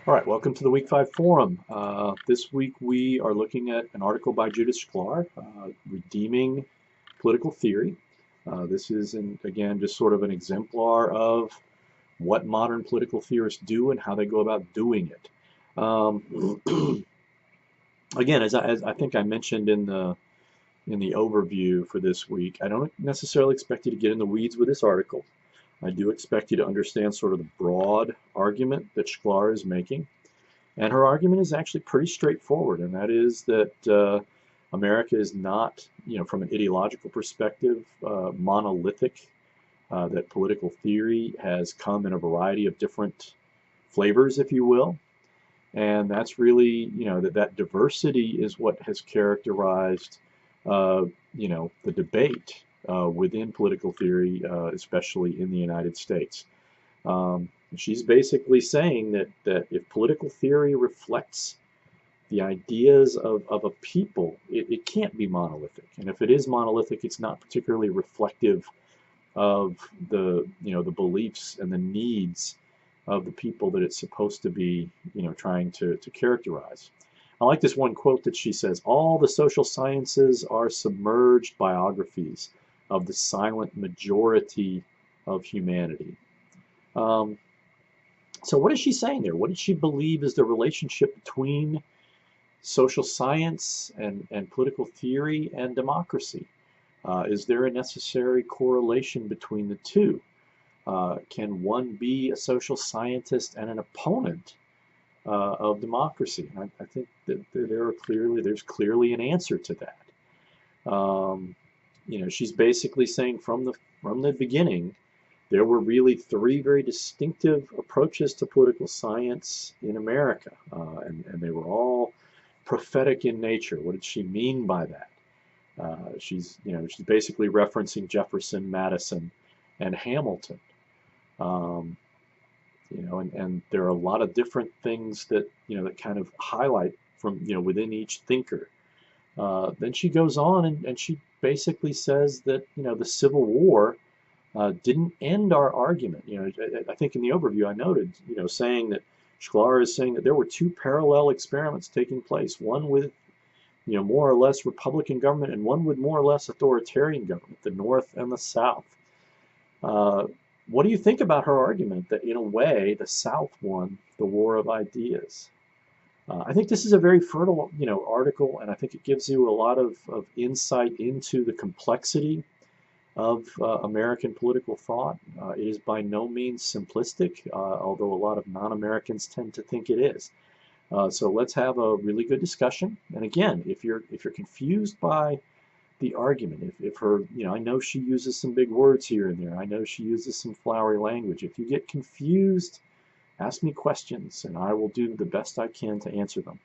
All right, welcome to the Week 5 Forum. This week we are looking at an article by Judith Shklar, Redeeming Political Theory. This is, again, just sort of an exemplar of what modern political theorists do and how they go about doing it. Again, as I think I mentioned in the overview for this week, I don't necessarily expect you to get in the weeds with this article. I do expect you to understand sort of the broad argument that Shklar is making. And her argument is actually pretty straightforward, and that is that America is not, from an ideological perspective, monolithic, that political theory has come in a variety of different flavors, if you will. And that's really, that diversity is what has characterized, the debate within political theory, especially in the United States. She's basically saying that if political theory reflects the ideas of a people, it can't be monolithic. And if it is monolithic, it's not particularly reflective of the beliefs and the needs of the people that it's supposed to be, trying to characterize. I like this one quote that she says, "All the social sciences are submerged biographies of the silent majority of humanity." Um, so what is she saying there? What does she believe is the relationship between social science and political theory and democracy? Is there a necessary correlation between the two? Can one be a social scientist and an opponent of democracy? And I think that there's clearly an answer to that. She's basically saying from the beginning, there were really three very distinctive approaches to political science in America, and they were all prophetic in nature. What did she mean by that? She's basically referencing Jefferson, Madison, and Hamilton. Um, and there are a lot of different things that that kind of highlight from within each thinker. Then she goes on and she basically says that the Civil War didn't end our argument. I think in the overview I noted, saying that Shklar is saying that there were two parallel experiments taking place, one with, more or less Republican government and one with more or less authoritarian government, the North and the South. Uh, what do you think about her argument that, in a way, the South won the war of ideas? I think this is a very fertile, article, and I think it gives you a lot of insight into the complexity of American political thought. It is by no means simplistic, although a lot of non-Americans tend to think it is. So let's have a really good discussion. And again, if you're confused by the argument, if her, I know she uses some big words here and there. I know she uses some flowery language. If you get confused, ask me questions, and I will do the best I can to answer them.